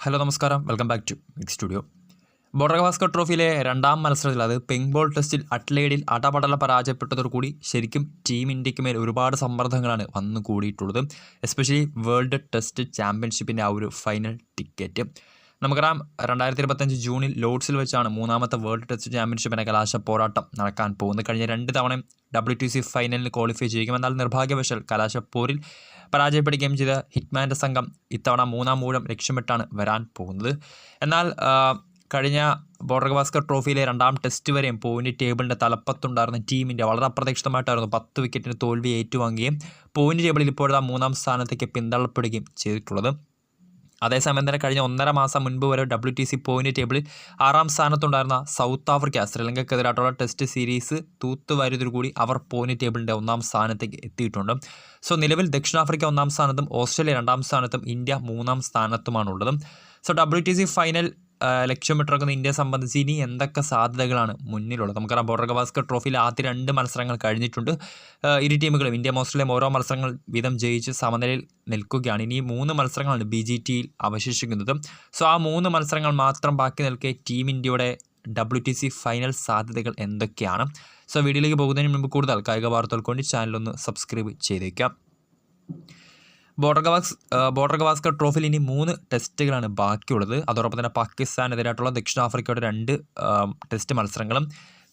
Hello നമസ്കാരം, welcome back to mix studio. Border Gavaskar ട്രോഫിയിലെ രണ്ടാം മത്സരത്തിൽ, അത് പിങ്ക് ബോൾ ടെസ്റ്റിൽ അഡ്ലെയ്ഡിൽ അടപടല പരാജയപ്പെട്ടതോടുകൂടി ശരിക്കും ടീം ഇന്ത്യക്ക് മേൽ ഒരുപാട് സമ്മർദ്ദങ്ങളാണ് വന്നു കൂടിയിട്ടുള്ളത്. എസ്പെഷ്യലി വേൾഡ് ടെസ്റ്റ് ചാമ്പ്യൻഷിപ്പിൻ്റെ ആ ഒരു ഫൈനൽ ടിക്കറ്റ് നമുക്കറിയാം. 2025 ജൂണിൽ ലോർഡ്സിൽ വെച്ചാണ് മൂന്നാമത്തെ വേൾഡ് ടെസ്റ്റ് ചാമ്പ്യൻഷിപ്പിൻ്റെ കലാശ പോരാട്ടം നടക്കാൻ പോകുന്നത്. കഴിഞ്ഞ 2 തവണയും WTC ഫൈനലിൽ ക്വാളിഫൈ ചെയ്യുകയും എന്നാൽ നിർഭാഗ്യവശാൽ കലാശപ്പോരിൽ പരാജയപ്പെടുകയും ചെയ്ത ഹിറ്റ്മാൻ്റെ സംഘം ഇത്തവണ മൂന്നാം ഊഴം ലക്ഷ്യമിട്ടാണ് വരാൻ പോകുന്നത്. എന്നാൽ കഴിഞ്ഞ ബോർഡർ ഗവാസ്കർ ട്രോഫിയിലെ രണ്ടാം ടെസ്റ്റ് വരെയും പോയിന്റ് ടേബിളിൻ്റെ തലപ്പത്തുണ്ടായിരുന്ന ടീം ഇന്ത്യ വളരെ അപ്രതീക്ഷിതമായിട്ടായിരുന്നു 10 വിക്കറ്റിന് തോൽവി ഏറ്റുവാങ്ങുകയും പോയിന്റ് ടേബിളിൽ ഇപ്പോഴത്തെ മൂന്നാം സ്ഥാനത്തേക്ക് പിന്തള്ളപ്പെടുകയും ചെയ്തിട്ടുള്ളത്. അതേസമയം തന്നെ കഴിഞ്ഞ 1.5 മാസം മുൻപ് വരെ WTC പോയിന്റ് ടേബിളിൽ 6ാം സ്ഥാനത്തുണ്ടായിരുന്ന സൗത്ത് ആഫ്രിക്ക ശ്രീലങ്കയ്ക്കെതിരായിട്ടുള്ള ടെസ്റ്റ് സീരീസ് തൂത്തുവാരിയതോടുകൂടി അവർ പോയിന്റ് ടേബിളിൻ്റെ 1ാം സ്ഥാനത്തേക്ക് എത്തിയിട്ടുണ്ട്. സോ നിലവിൽ ദക്ഷിണാഫ്രിക്ക 1ാം സ്ഥാനത്തും ഓസ്ട്രേലിയ 2ാം സ്ഥാനത്തും ഇന്ത്യ 3ാം സ്ഥാനത്തുമാണുള്ളത്. സോ WTC ഫൈനൽ ലക്ഷ്യമിട്ടിറക്കുന്ന ഇന്ത്യയെ സംബന്ധിച്ച് ഇനി എന്തൊക്കെ സാധ്യതകളാണ് മുന്നിലുള്ളത്? നമുക്കറിയാം, ബോർഡർ ഗവാസ്കർ ട്രോഫിയിൽ ആദ്യ 2 മത്സരങ്ങൾ കഴിഞ്ഞിട്ടുണ്ട്. ഇരു ടീമുകളും ഇന്ത്യ ഓസ്ട്രേലിയയും ഓരോ മത്സരങ്ങൾ വീതം ജയിച്ച് സമനിലയിൽ നിൽക്കുകയാണ്. ഇനി 3 മത്സരങ്ങളാണ് BGTയിൽ അവശേഷിക്കുന്നത്. സോ ആ 3 മത്സരങ്ങൾ മാത്രം ബാക്കി നിൽക്കെ ടീം ഇന്ത്യയുടെ WTC ഫൈനൽ സാധ്യതകൾ എന്തൊക്കെയാണ്? സോ വീഡിയോയിലേക്ക് പോകുന്നതിന് മുമ്പ് കൂടുതൽ കായിക വാർത്തകൾക്ക് വേണ്ടി ചാനലൊന്ന് സബ്സ്ക്രൈബ് ചെയ്തേക്കാം. ബോർഡർ ഗവാസ്കർ ട്രോഫിയിൽ ഇനി 3 ടെസ്റ്റുകളാണ് ബാക്കിയുള്ളത്. അതോടൊപ്പം തന്നെ പാകിസ്ഥാനെതിരായിട്ടുള്ള ദക്ഷിണാഫ്രിക്കയുടെ 2 ടെസ്റ്റ് മത്സരങ്ങളും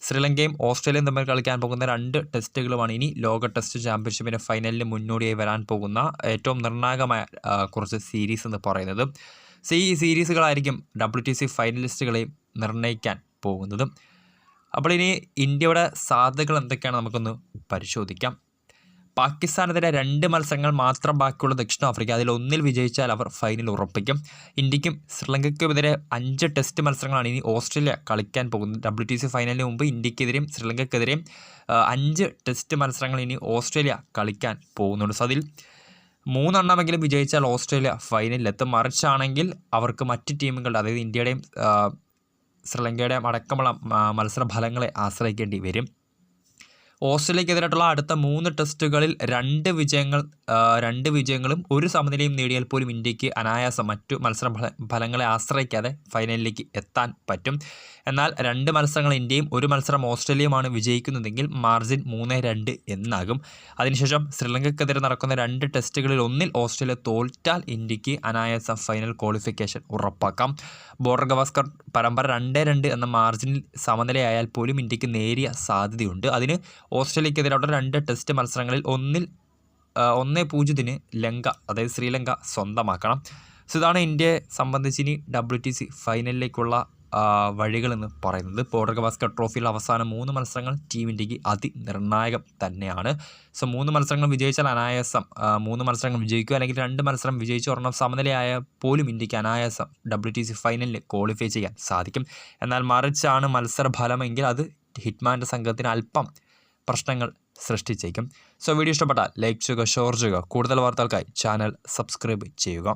ശ്രീലങ്കയും ഓസ്ട്രേലിയയും തമ്മിൽ കളിക്കാൻ പോകുന്ന 2 ടെസ്റ്റുകളുമാണ് ഇനി ലോക ടെസ്റ്റ് ചാമ്പ്യൻഷിപ്പിൻ്റെ ഫൈനലിന് മുന്നോടിയായി വരാൻ പോകുന്ന ഏറ്റവും നിർണായകമായ കുറച്ച് സീരീസ് എന്ന് പറയുന്നത്. സോ ഈ സീരീസുകളായിരിക്കും WTC ഫൈനലിസ്റ്റുകളെ നിർണ്ണയിക്കാൻ പോകുന്നത്. അപ്പോൾ ഇനി ഇന്ത്യയുടെ സാധ്യതകൾ എന്തൊക്കെയാണ് നമുക്കൊന്ന് പരിശോധിക്കാം. പാകിസ്ഥാനെതിരെ 2 മത്സരങ്ങൾ മാത്രം ബാക്കിയുള്ള ദക്ഷിണാഫ്രിക്ക അതിൽ 1 വിജയിച്ചാൽ അവർ ഫൈനൽ ഉറപ്പിക്കും. ഇന്ത്യക്കും ശ്രീലങ്കയ്ക്കുമെതിരെ 5 ടെസ്റ്റ് മത്സരങ്ങളാണ് ഇനി ഓസ്ട്രേലിയ കളിക്കാൻ പോകുന്നത്. WTC ഫൈനലിന് മുമ്പ് ഇന്ത്യക്കെതിരെയും ശ്രീലങ്കയ്ക്കെതിരെയും 5 ടെസ്റ്റ് മത്സരങ്ങൾ ഇനി ഓസ്ട്രേലിയ കളിക്കാൻ പോകുന്നുണ്ട്. സോ അതിൽ 3 എണ്ണമെങ്കിലും വിജയിച്ചാൽ ഓസ്ട്രേലിയ ഫൈനലിലെത്തും. മറിച്ചാണെങ്കിൽ അവർക്ക് മറ്റ് ടീമുകളുടെ, അതായത് ഇന്ത്യയുടെയും ശ്രീലങ്കയുടെയും അടക്കമുള്ള മത്സര ഫലങ്ങളെ ആശ്രയിക്കേണ്ടി വരും. ഓസ്ട്രേലിയക്കെതിരായിട്ടുള്ള അടുത്ത 3 ടെസ്റ്റുകളിൽ 2 വിജയങ്ങളും 1 സമനിലയും നേടിയാൽ പോലും ഇന്ത്യക്ക് അനായാസം മറ്റു മത്സര ഫലങ്ങളെ ആശ്രയിക്കാതെ ഫൈനലിലേക്ക് എത്താൻ പറ്റും. എന്നാൽ 2 മത്സരങ്ങൾ ഇന്ത്യയും 1 മത്സരം ഓസ്ട്രേലിയയുമാണ് വിജയിക്കുന്നതെങ്കിൽ മാർജിൻ 3-2 എന്നാകും. അതിനുശേഷം ശ്രീലങ്കയ്ക്കെതിരെ നടക്കുന്ന 2 ടെസ്റ്റുകളിൽ 1 ഓസ്ട്രേലിയ തോൽറ്റാൽ ഇന്ത്യക്ക് അനായാസം ഫൈനൽ ക്വാളിഫിക്കേഷൻ ഉറപ്പാക്കാം. ബോർഡർ ഗവാസ്കർ പരമ്പര 2-2 എന്ന മാർജിനിൽ സമനിലയായാൽ പോലും ഇന്ത്യക്ക് നേരിയ സാധ്യതയുണ്ട്. അതിന് ഓസ്ട്രേലിയക്കെതിരായിട്ടുള്ള 2 ടെസ്റ്റ് മത്സരങ്ങളിൽ 1-0 ലങ്ക, അതായത് ശ്രീലങ്ക സ്വന്തമാക്കണം. സോ ഇതാണ് ഇന്ത്യയെ സംബന്ധിച്ച് ഇനി WTC ഫൈനലിലേക്കുള്ള വഴികളെന്ന് പറയുന്നത്. ബോർഡർ ഗവാസ്കർ ട്രോഫിയിൽ അവസാന 3 മത്സരങ്ങൾ ടീം ഇന്ത്യക്ക് അതിനിർണായകം തന്നെയാണ്. സോ 3 മത്സരങ്ങൾ വിജയിച്ചാൽ അനായാസം 3 മത്സരങ്ങൾ വിജയിക്കുക, അല്ലെങ്കിൽ 2 മത്സരം വിജയിച്ച് ഒരെണ്ണം സമനിലയായ പോലും ഇന്ത്യക്ക് അനായാസം WTC ഫൈനലിൽ ക്വാളിഫൈ ചെയ്യാൻ സാധിക്കും. എന്നാൽ മറിച്ചാണ് മത്സര ഫലമെങ്കിൽ അത് ഹിറ്റ്മാൻ്റെ സംഘത്തിന് അല്പം പ്രശ്നങ്ങൾ സൃഷ്ടിച്ചേക്കും. സോ വീഡിയോ ഇഷ്ടപ്പെട്ടാൽ ലൈക്ക് ചെയ്യുക, ഷെയർ ചെയ്യുക. കൂടുതൽ വാർത്തകൾക്കായി ചാനൽ സബ്സ്ക്രൈബ് ചെയ്യുക.